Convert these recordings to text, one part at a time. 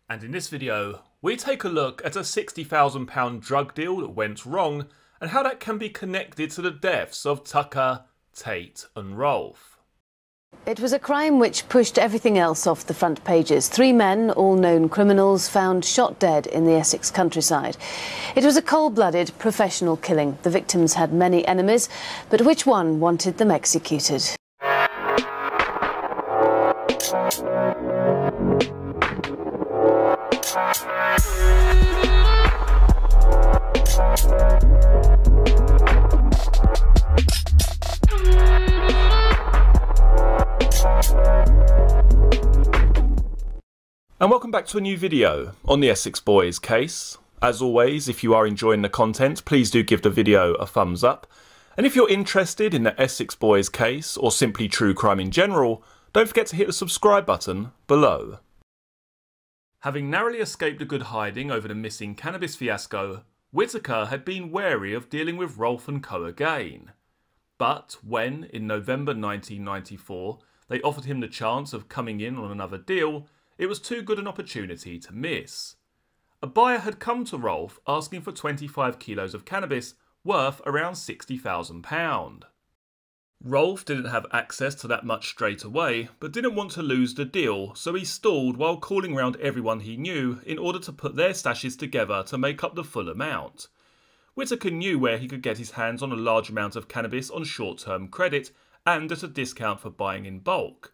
And in this video, we take a look at a £60,000 drug deal that went wrong and how that can be connected to the deaths of Tucker, Tate and Rolfe. It was a crime which pushed everything else off the front pages. 3 men, all known criminals, found shot dead in the Essex countryside. It was a cold-blooded, professional killing. The victims had many enemies, but which one wanted them executed? And welcome back to a new video on the Essex Boys case. As always, if you are enjoying the content, please do give the video a thumbs up. And if you're interested in the Essex Boys case, or simply true crime in general, don't forget to hit the subscribe button below. Having narrowly escaped a good hiding over the missing cannabis fiasco, Whittaker had been wary of dealing with Rolfe & Co again. But when, in November 1994, they offered him the chance of coming in on another deal, it was too good an opportunity to miss. A buyer had come to Rolfe asking for 25 kilos of cannabis worth around £60,000. Rolfe didn't have access to that much straight away, but didn't want to lose the deal, so he stalled while calling round everyone he knew in order to put their stashes together to make up the full amount. Whittaker knew where he could get his hands on a large amount of cannabis on short-term credit and at a discount for buying in bulk,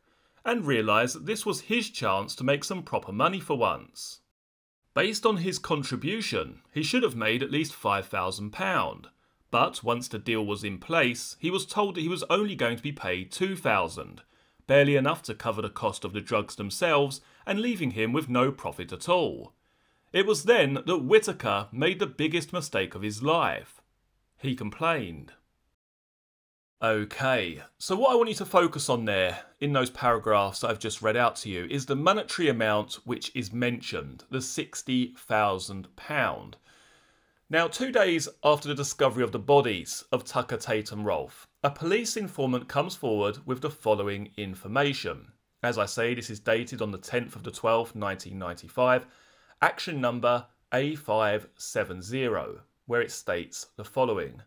and realised that this was his chance to make some proper money for once. Based on his contribution, he should have made at least £5,000, but once the deal was in place, he was told that he was only going to be paid £2,000, barely enough to cover the cost of the drugs themselves and leaving him with no profit at all. It was then that Whittaker made the biggest mistake of his life. He complained. Okay, so what I want you to focus on there, in those paragraphs that I've just read out to you, is the monetary amount which is mentioned, the £60,000. Now, 2 days after the discovery of the bodies of Tucker, Tate and Rolfe, a police informant comes forward with the following information. As I say, this is dated on the 10th of the 12th, 1995, action number A570, where it states the following.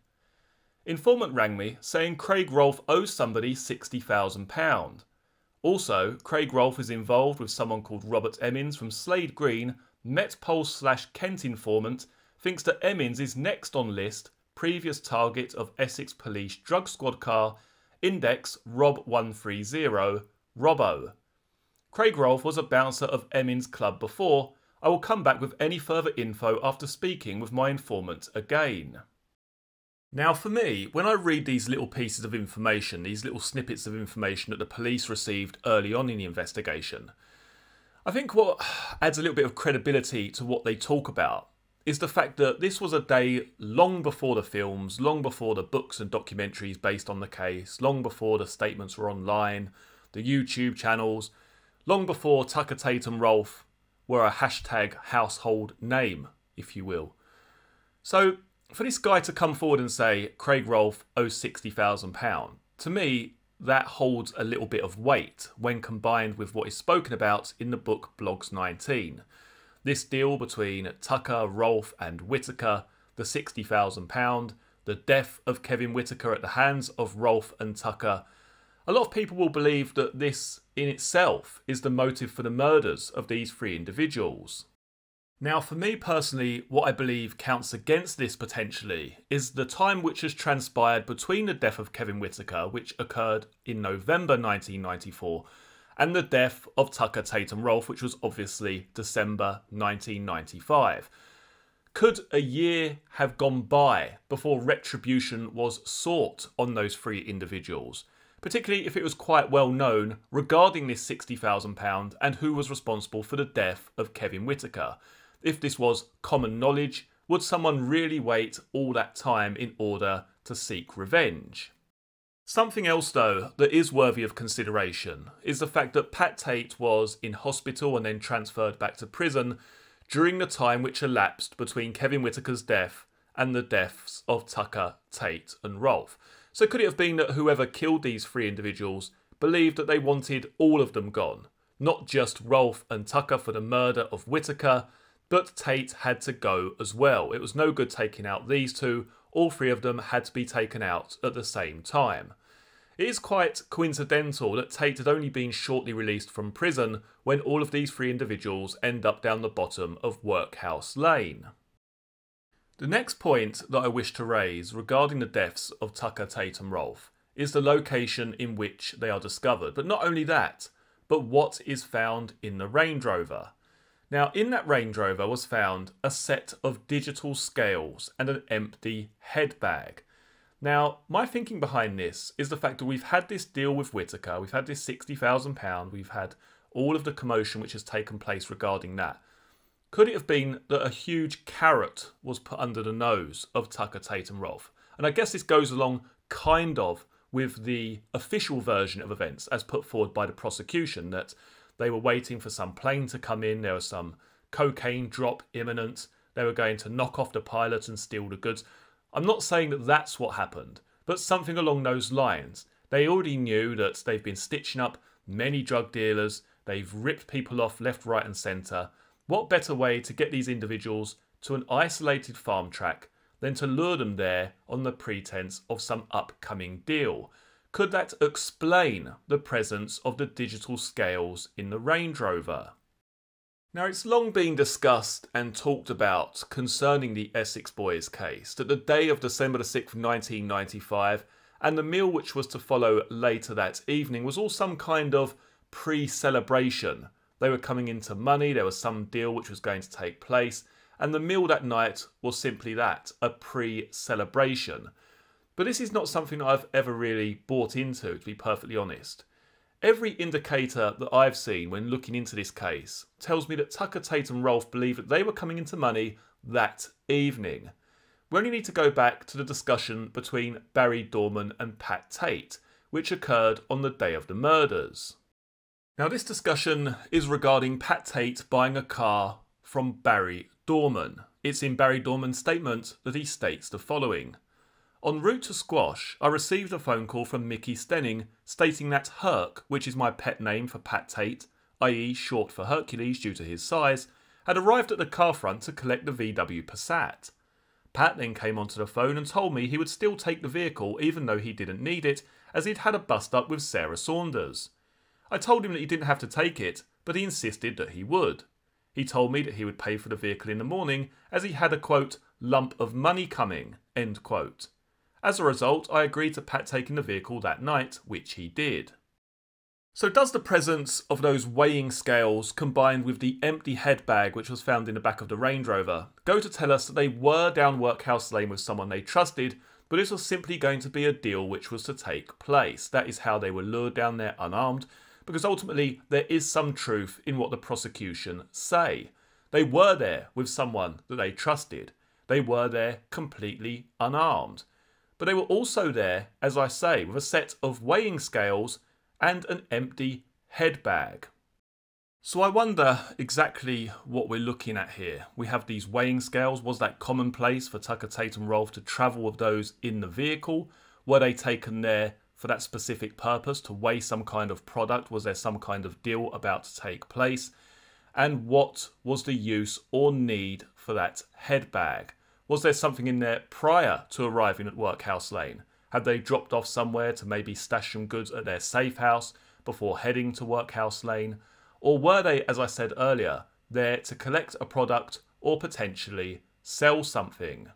Informant rang me saying Craig Rolfe owes somebody £60,000. Also, Craig Rolfe is involved with someone called Robert Emmons from Slade Green, Metpol/Kent informant, thinks that Emmons is next on list, previous target of Essex Police Drug Squad car, index Rob130, Robbo. Craig Rolfe was a bouncer of Emmons Club before. I will come back with any further info after speaking with my informant again. Now for me, when I read these little pieces of information, these little snippets of information that the police received early on in the investigation, I think what adds a little bit of credibility to what they talk about is the fact that this was a day long before the films, long before the books and documentaries based on the case, long before the statements were online, the YouTube channels, long before Tucker, Tate and Rolfe were a hashtag household name, if you will. So for this guy to come forward and say Craig Rolfe owes £60,000, to me that holds a little bit of weight when combined with what is spoken about in the book Blogs 19. This deal between Tucker, Rolfe and Whittaker, the £60,000, the death of Kevin Whittaker at the hands of Rolfe and Tucker. A lot of people will believe that this in itself is the motive for the murders of these 3 individuals. Now for me personally, what I believe counts against this potentially is the time which has transpired between the death of Kevin Whittaker, which occurred in November 1994, and the death of Tucker, Tate and Rolfe, which was obviously December 1995. Could a year have gone by before retribution was sought on those 3 individuals? Particularly if it was quite well known regarding this £60,000 and who was responsible for the death of Kevin Whittaker. If this was common knowledge, would someone really wait all that time in order to seek revenge? Something else though that is worthy of consideration is the fact that Pat Tate was in hospital and then transferred back to prison during the time which elapsed between Kevin Whittaker's death and the deaths of Tucker, Tate and Rolfe. So could it have been that whoever killed these 3 individuals believed that they wanted all of them gone, not just Rolfe and Tucker for the murder of Whittaker, but Tate had to go as well. It was no good taking out these two. All three of them had to be taken out at the same time. It is quite coincidental that Tate had only been shortly released from prison when all of these three individuals end up down the bottom of Workhouse Lane. The next point that I wish to raise regarding the deaths of Tucker, Tate and Rolfe is the location in which they are discovered. But not only that, but what is found in the Range Rover. Now, in that Range Rover was found a set of digital scales and an empty head bag. Now, my thinking behind this is the fact that we've had this deal with Whittaker, we've had this £60,000, we've had all of the commotion which has taken place regarding that. Could it have been that a huge carrot was put under the nose of Tucker, Tate and Rolfe? And I guess this goes along kind of with the official version of events as put forward by the prosecution, that they were waiting for some plane to come in, there was some cocaine drop imminent, they were going to knock off the pilot and steal the goods. I'm not saying that that's what happened, but something along those lines. They already knew that they've been stitching up many drug dealers, they've ripped people off left, right and centre. What better way to get these individuals to an isolated farm track than to lure them there on the pretense of some upcoming deal? Could that explain the presence of the digital scales in the Range Rover? Now, it's long been discussed and talked about concerning the Essex boys case that the day of December the 6th, 1995 and the meal which was to follow later that evening was all some kind of pre-celebration. They were coming into money, there was some deal which was going to take place, and the meal that night was simply that, a pre-celebration. But this is not something that I've ever really bought into, to be perfectly honest. Every indicator that I've seen when looking into this case tells me that Tucker, Tate and Rolfe believed that they were coming into money that evening. We only need to go back to the discussion between Barry Dorman and Pat Tate, which occurred on the day of the murders. Now, this discussion is regarding Pat Tate buying a car from Barry Dorman. It's in Barry Dorman's statement that he states the following. En route to Squash, I received a phone call from Mickey Stenning stating that Herc, which is my pet name for Pat Tate, i.e. short for Hercules due to his size, had arrived at the car front to collect the VW Passat. Pat then came onto the phone and told me he would still take the vehicle even though he didn't need it, as he'd had a bust-up with Sarah Saunders. I told him that he didn't have to take it, but he insisted that he would. He told me that he would pay for the vehicle in the morning as he had a, quote, lump of money coming, end quote. As a result, I agreed to Pat taking the vehicle that night, which he did. So does the presence of those weighing scales combined with the empty head bag which was found in the back of the Range Rover go to tell us that they were down Workhouse Lane with someone they trusted, but this was simply going to be a deal which was to take place? That is how they were lured down there unarmed, because ultimately there is some truth in what the prosecution say. They were there with someone that they trusted. They were there completely unarmed. But they were also there, as I say, with a set of weighing scales and an empty head bag. So I wonder exactly what we're looking at here. We have these weighing scales. Was that commonplace for Tucker, Tate and Rolfe to travel with those in the vehicle? Were they taken there for that specific purpose, to weigh some kind of product? Was there some kind of deal about to take place? And what was the use or need for that head bag? Was there something in there prior to arriving at Workhouse Lane? Had they dropped off somewhere to maybe stash some goods at their safe house before heading to Workhouse Lane? Or were they, as I said earlier, there to collect a product or potentially sell something?